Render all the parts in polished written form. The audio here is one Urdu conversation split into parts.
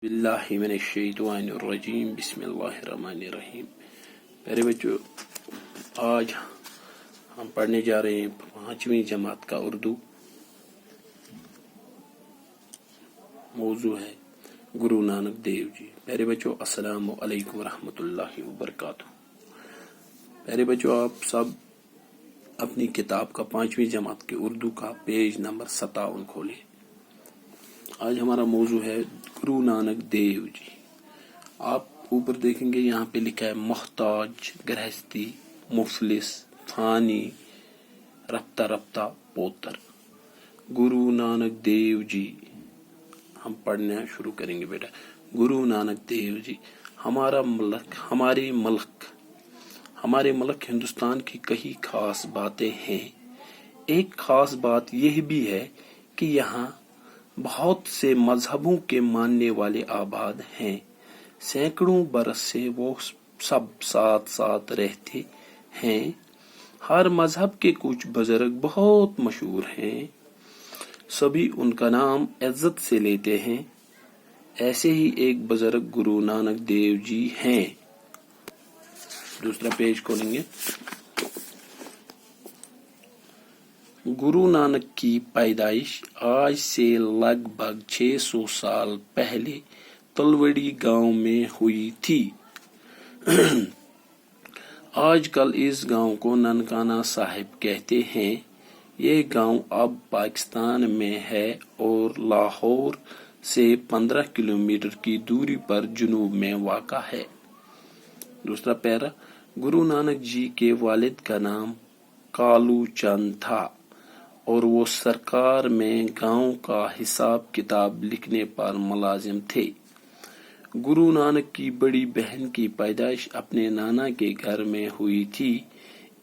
باللہ من الشیطان الرجیم بسم اللہ الرحمن الرحیم. پیارے بچوں، آج ہم پڑھنے جا رہے ہیں 5ویں جماعت کا اردو. موضوع ہے گرو نانک دیو جی. پیارے بچوں، السلام علیکم ورحمۃ اللہ وبرکاتہ. پیارے بچوں، آپ سب اپنی کتاب کا 5ویں جماعت کے اردو کا پیج نمبر 57 کھولیں. آج ہمارا موضوع ہے گرو نانک دیو جی. آپ اوپر دیکھیں گے، یہاں پہ لکھا ہے محتاج، گرہستی، مفلس، فانی، رفتہ رفتہ، پوتر. گرو نانک دیو جی. ہم پڑھنا شروع کریں گے بیٹا. گرو نانک دیو جی. ہمارے ملک ہندوستان کی کئی خاص باتیں ہیں. ایک خاص بات یہ بھی ہے کہ یہاں بہت سے مذہبوں کے ماننے والے آباد ہیں. سینکڑوں برس سے وہ سب ساتھ ساتھ رہتے ہیں. ہر مذہب کے کچھ بزرگ بہت مشہور ہیں. سبھی ان کا نام عزت سے لیتے ہیں. ایسے ہی ایک بزرگ گرو نانک دیو جی ہیں. دوسرا پیج کھولیں گے. گرو نانک کی پیدائش آج سے لگ بھگ 600 سال پہلے تلوڑی گاؤں میں ہوئی تھی. آج کل اس گاؤں کو ننکانہ صاحب کہتے ہیں. یہ گاؤں اب پاکستان میں ہے اور لاہور سے 15 کلومیٹر کی دوری پر جنوب میں واقع ہے. دوسرا پیرا. گرو نانک جی کے والد کا نام کالو چند تھا اور وہ سرکار میں گاؤں کا حساب کتاب لکھنے پر ملازم تھے. گرو نانک کی بڑی بہن کی پیدائش اپنے نانا کے گھر میں ہوئی تھی،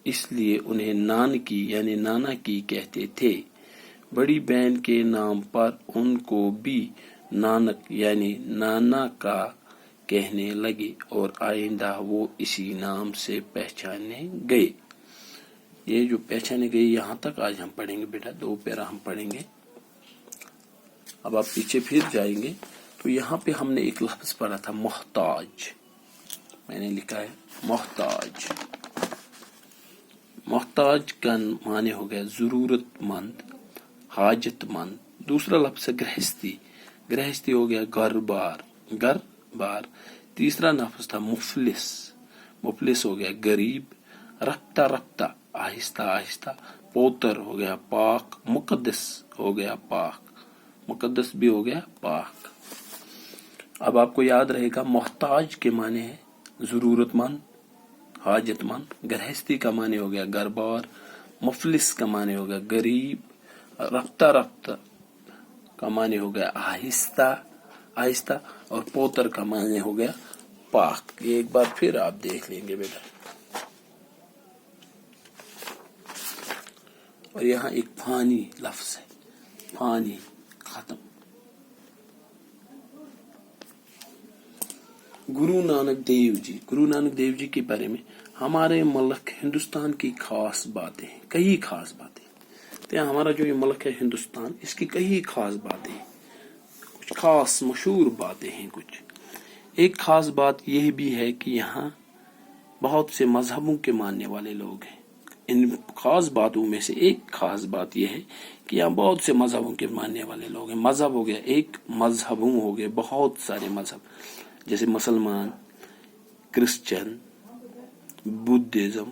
اس لیے انہیں نانکی یعنی نانا کی کہتے تھے. بڑی بہن کے نام پر ان کو بھی نانک یعنی نانا کا کہنے لگے اور آئندہ وہ اسی نام سے پہچانے گئے. یہ جو پہچانے گئے یہاں تک آج ہم پڑھیں گے بیٹا. 2 پیرا ہم پڑھیں گے. اب آپ پیچھے پھر جائیں گے تو یہاں پہ ہم نے ایک لفظ پڑھا تھا محتاج. میں نے لکھا ہے محتاج. محتاج کا معنی ہو گیا ضرورت مند، حاجت مند. دوسرا لفظ ہے گرہستی. گرہستی ہو گیا گھر بار. تیسرا لفظ تھا مفلس. مفلس ہو گیا غریب. رفتہ رفتہ، آہستہ آہستہ. پوتر ہو گیا پاک. مقدس ہو گیا پاک. مقدس بھی ہو گیا پاک. اب آپ کو یاد رہے گا محتاج کے معنی ہے ضرورت مند، حاجت مند. گرہستی کا معنی ہو گیا گھر بار. مفلس کا معنی ہو گیا غریب. رفتہ رفتہ کا معنی ہو گیا آہستہ آہستہ. اور پوتر کا معنی ہو گیا پاک. یہ ایک بار پھر آپ دیکھ لیں گے بیٹا. اور یہاں ایک فانی لفظ ہے. فانی، ختم. گرو نانک دیو جی. گرو نانک دیو جی کے بارے میں ہمارے ملک ہندوستان کی خاص باتیں ہیں، کئی خاص باتیں. تو ہمارا جو یہ ملک ہے ہندوستان، اس کی کئی خاص باتیں ہیں، کچھ خاص مشہور باتیں ہیں. کچھ ایک خاص بات یہ بھی ہے کہ یہاں بہت سے مذہبوں کے ماننے والے لوگ ہیں. ان خاص باتوں میں سے ایک خاص بات یہ ہے کہ یہاں بہت سے مذہبوں کے ماننے والے لوگ ہیں. مذہب ہو گیا ایک، مذہبوں ہو گئے بہت سارے مذہب، جیسے مسلمان، کرسچن، بدھزم،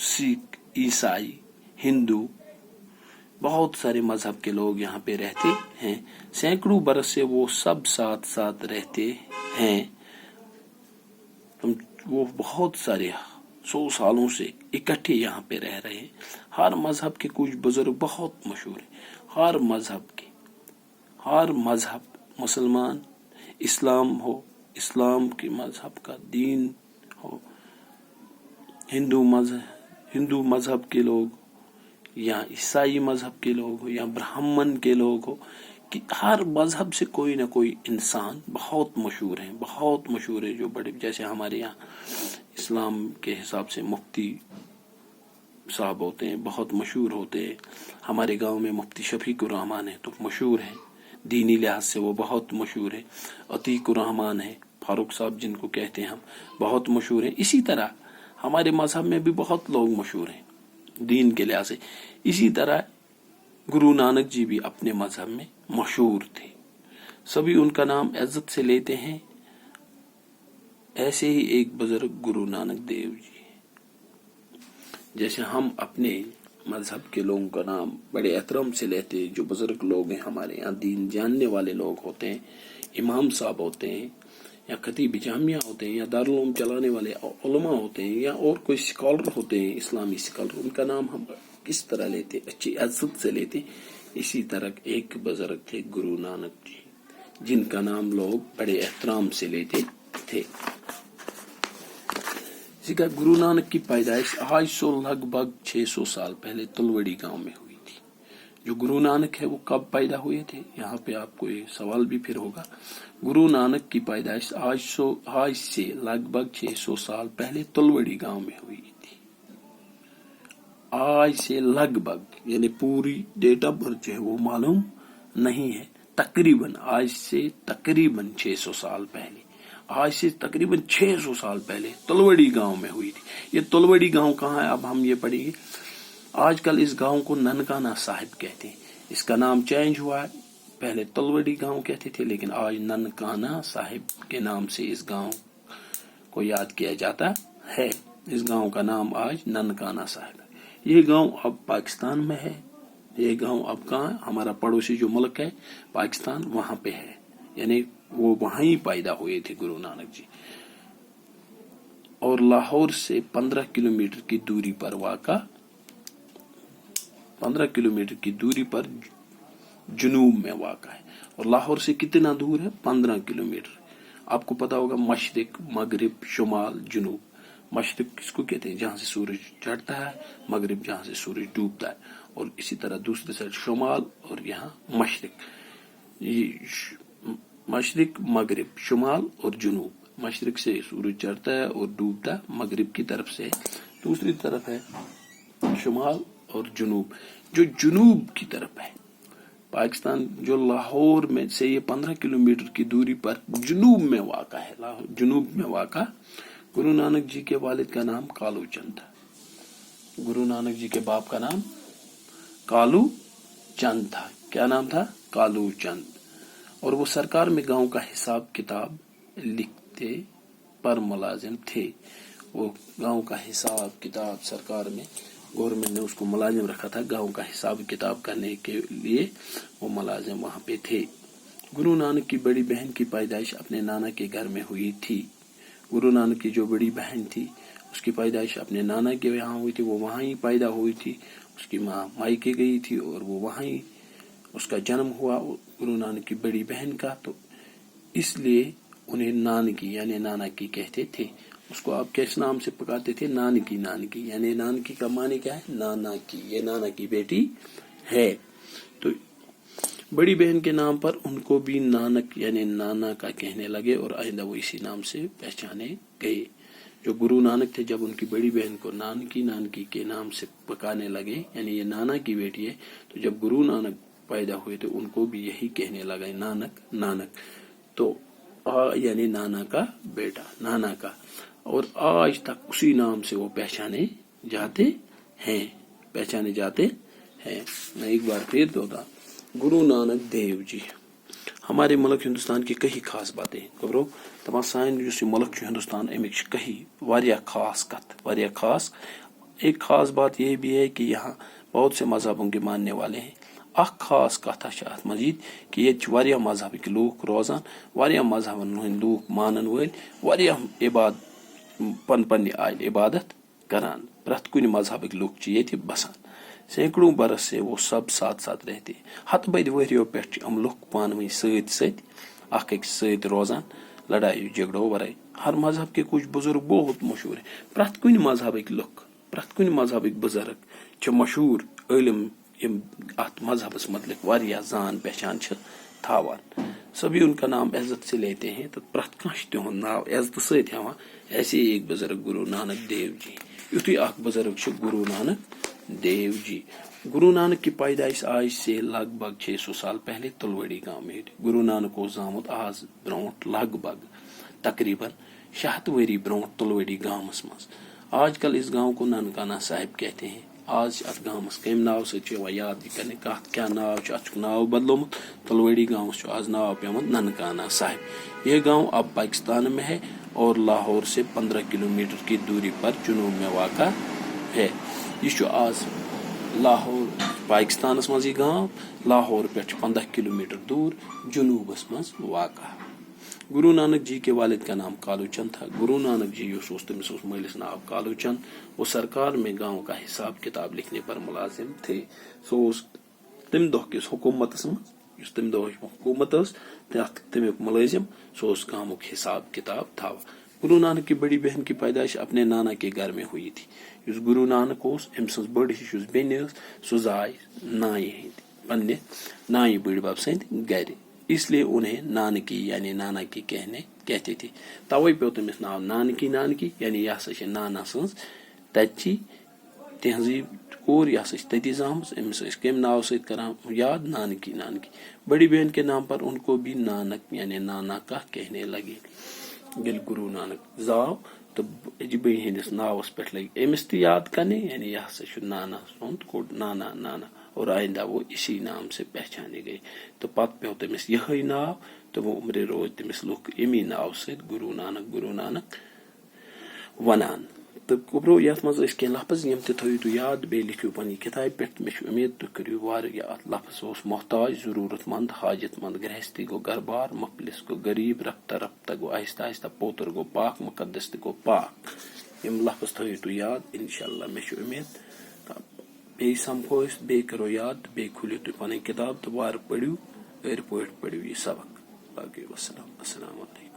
سکھ، عیسائی، ہندو. بہت سارے مذہب کے لوگ یہاں پہ رہتے ہیں. سینکڑوں برس سے وہ سب ساتھ ساتھ رہتے ہیں. وہ بہت سارے 100 سالوں سے اکٹھے یہاں پہ رہ رہے ہیں. ہر مذہب کے کچھ بزرگ بہت مشہور ہیں. ہر مذہب مسلمان، اسلام ہو، اسلام کے مذہب کا دین ہو، ہندو مذہب کے لوگ یا عیسائی مذہب کے لوگ ہو یا برہمن کے لوگ ہو، کہ ہر مذہب سے کوئی نہ کوئی انسان بہت مشہور ہے. بہت مشہور ہے. جو بڑے جیسے ہمارے یہاں اسلام کے حساب سے مفتی صاحب ہوتے ہیں، بہت مشہور ہوتے ہیں. ہمارے گاؤں میں مفتی شفیق الرحمان ہیں تو مشہور ہیں. دینی لحاظ سے وہ بہت مشہور ہے. عتیق الرحمان ہے, فاروق صاحب جن کو کہتے ہیں ہم, بہت مشہور ہیں. اسی طرح ہمارے مذہب میں بھی بہت لوگ مشہور ہیں دین کے لحاظ سے. اسی طرح گرو نانک جی بھی اپنے مذہب میں مشہور تھے, سبھی ان کا نام عزت سے لیتے ہیں. ایسے ہی ایک بزرگ گرو نانک دیو جی, جیسے ہم اپنے مذہب کے لوگوں کا نام بڑے احترام سے لیتے ہیں. جو بزرگ لوگ ہیں ہمارے یہاں, دین جاننے والے لوگ ہوتے ہیں, امام صاحب ہوتے ہیں, یا خطیب جامعہ ہوتے ہیں, یا دارالعلوم چلانے والے علماء ہوتے ہیں, یا اور کوئی اسکالر ہوتے ہیں, اسلامی اسکالر, ان کا نام ہم کس طرح لیتے, اچھی عزت سے لیتے. اسی طرح ایک بزرگ تھے گرو نانک جی, جن کا نام لوگ بڑے احترام سے لیتے تھے. اسی کا گرو نانک کی پیدائش آج سے لگ بھگ 600 سال پہلے تلوڑی گاؤں میں ہوئی تھی. جو گرو نانک ہے وہ کب پیدا ہوئے تھے, یہاں پہ آپ کو یہ سوال بھی پھر ہوگا. گرو نانک کی پیدائش آج سے لگ بھگ 600 سال پہلے تلوڑی گاؤں میں ہوئی تھی. آج سے لگ بھگ یعنی پوری ڈیٹ آف برتھ جو ہے وہ معلوم نہیں ہے. تقریباً آج سے تقریباً 600 سال پہلے, آج سے تقریباً 600 سال پہلے تلوڑی گاؤں میں ہوئی تھی. یہ تلوڑی گاؤں کہاں ہے, اب ہم یہ پڑھیں گے. آج کل اس گاؤں کو ننکانہ صاحب کہتے ہیں. اس کا نام چینج ہوا ہے, پہلے تلوڑی گاؤں کہتے تھے, لیکن آج ننکانہ صاحب کے نام سے اس گاؤں کو یاد کیا جاتا ہے. اس گاؤں کا نام آج ننکانہ صاحب ہے. یہ گاؤں اب پاکستان میں ہے. یہ گاؤں اب کہاں, ہمارا پڑوسی جو ملک ہے پاکستان, وہاں پہ ہے. یعنی وہ وہاں ہی پیدا ہوئے تھے گرو نانک جی. اور لاہور سے 15 کلومیٹر کی دوری پر واقع, 15 کلومیٹر کی دوری پر جنوب میں واقع ہے. اور لاہور سے کتنا دور ہے, 15 کلومیٹر. آپ کو پتا ہوگا مشرق, مغرب, شمال, جنوب. مشرق کس کو کہتے ہیں, جہاں سے سورج چڑھتا ہے, مغرب جہاں سے سورج ڈوبتا ہے, اور اسی طرح دوسری سائڈ شمال, اور یہاں مشرق. یہ مشرق, مغرب, شمال اور جنوب. مشرق سے سورج چڑھتا ہے اور ڈوبتا مغرب کی طرف سے, دوسری طرف ہے شمال اور جنوب. جو جنوب کی طرف ہے پاکستان, جو لاہور میں سے یہ 15 کلومیٹر کی دوری پر جنوب میں واقع ہے. جنوب میں واقع. گرو نانک جی کے والد کا نام کالو چند تھا. گرو نانک جی کے باپ کا نام کالو چند تھا. کیا نام تھا, کالو چند. اور وہ سرکار میں گاؤں کا حساب کتاب لکھتے پر ملازم تھے. وہ گاؤں کا حساب کتاب سرکار میں, گورنمنٹ نے اس کو ملازم رکھا تھا گاؤں کا حساب کتاب کرنے کے لیے, وہ ملازم وہاں پہ تھے. گرو نانک کی بڑی بہن کی پیدائش اپنے نانا کے گھر میں ہوئی تھی. گرو نانک کی جو بڑی بہن تھی اس کی پیدائش اپنے نانا کے یہاں ہوئی تھی. وہ وہاں ہی پیدا ہوئی تھی. اس کی ماں مائکے گئی تھی اور وہ وہاں ہی اس کا جنم ہوا, گرو نانک کی بڑی بہن کا. تو اس لیے انہیں نانکی یعنی نانکی کہتے تھے. اس کو آپ کس نام سے پکارتے تھے, نانکی. نانکی یعنی نانکی کا معنی کیا ہے, نانا کی. یہ نانا کی بیٹی ہے. تو بڑی بہن کے نام پر ان کو بھی نانک یعنی نانا کا کہنے لگے, اور آئندہ وہ اسی نام سے پہچانے گئے. جو گرو نانک تھے جب ان کی بڑی بہن کو نانکی کے نام سے پکارنے لگے, یعنی یہ نانا کی بیٹی ہے, تو جب گرو نانک پیدا ہوئے تو ان کو بھی یہی کہنے لگے, نانک. تو یعنی نانا کا بیٹا, نانا کا. اور آج تک اسی نام سے وہ پہچانے جاتے ہیں. میں ایک بار پھر دوہراتا, گرو نانک دیو جی ہمارے ملک ہندوستان کی کئی خاص باتیں خبرو تمام سان اس ملک ہندوستان امک کئی واریاہ خاص کت واریاہ خاص. ایک خاص بات یہ بھی ہے کہ یہاں بہت سے مذہبوں کے ماننے والے ہیں. اخ خاص کتھا ات مزید کہ یہ واریاہ مذہبک لوک روزان, واریاہ مذہبن ہند لوک مانن ول, واریاہ پن آئل عبادت کران. پرت کن مذہبک لوک یہ بسان. سینکڑوں برس سے وہ سب ساتھ ساتھ رہتے. ہتھ بد ؤریو پہ ام لوک پانوی ست اخ ست روزان, لڑائی جھگڑوں ورائے. ہر مذہب کے کچھ بزرگ بہت مشہور ہیں. پرت کن مذہبک لوک, پرت کن مذہبک بزرگ مشہور علم ات مذہبس متعلق واریاہ زان پہچان تھاوان. سبھی ان کا نام عزت سے لیتے ہیں. تو پرت کھانا تہد ناو عزت ست ہاں. ایسے ایک بزرگ گرو نانک دیو جی یُتھُے اکھ بزرگ چھُ گروٗ نانک دیو جی. گروٗ نانک کی پیدائش آج سے لگ بھگ 600 سال پہلے تلوڑی گام میں. گروٗ نانک اوس زامُت آز برونٛٹھ لگ بھگ تقریباً 600 ؤری برونٛٹھ تلوڑی گامس منٛز. آج کل اس گاؤں کو ننکانہ صاحب کہتے ہیں. آج اتھ گامس کمہِ ناو سۭتۍ چھُ یِوان یاد یہِ کرنہٕ کتھ کیٛاہ ناو چھُ اتھ چھُکھ ناو بدلومُت. تلوڑی گامس چھُ آز ناو پیومُت ننکانہ صاحب. یہ گاؤں اب پاکستان میں ہے اور لاہور سے 15 کلومیٹر کی دوری پر جنوب میں واقع ہے. یہ چھُ آز لاہور پاکستانس منٛز یہ گام لاہور پٮ۪ٹھ 15 کلومیٹر دور جنوبس منٛز واقع. گرو نانک جی کے والد کا نام کالو چند تھا. گرو نانک جی تمس مالس ناو کالو چند. وہ سرکار میں گاؤں کا حساب کتاب لکھنے پر ملازم تھے. سو تم دہ کس حکومت مز تم دہ حکومت تمیک ملازم سو گامک حساب کتاب تھا. گرو نانک کی بڑی بہن کی پیدائش اپنے نانا کے گھر میں ہوئی تھی. اس گرو نانک ام سن بڑ ہش بین سو زائے نائ پنہ نائ بڑ بب سند گھر. اس لیے انہیں نانکی یعنی نانا کی کہتے تھے. توے پیو تمس ناو نانکی یعنی یہ ہسا نانا سنز تچی تہذیب کور یہ ہسا تتی زامز. امس کم ناو ست کران یاد نانکی. بڑی بہن کے نام پر ان کو بھی نانک یعنی نانا کا کہنے لگے. یل گرو نانک زاو تو بڑی ہندس ناوس پہ لگ امس تہ یاد کرنے یعنی یہ ہسا نانا سند کوڑ نانا اور آئندہ وہ اسی نام سے پہچانے گئے. تو پتہ پیو تمس یہ ناو تو وہ عمر روز تمس لوگ امی ناو ست گرو نانک ونان. تو گوبرو یت مز کی لفظ یم تہ تھو یاد بی لکھو پنہ کتاب پہ. مے امید تھی کرو واریاہ ات لفظ اس محتاج ضرورت مند حاجت مند گرہستی گو گھر بار مفلس گو غریب رفتہ گو آہستہ پوتر گو پاک مقدس تہ گو پاک. یم لفظ تھو یاد انشاءاللہ. مے امید بی سمکھو اس بی کرو یاد بی کھولو تھی پن کتاب تو وار پڑھو ار پہ پڑھو یہ سبق. باقی السلام علیکم.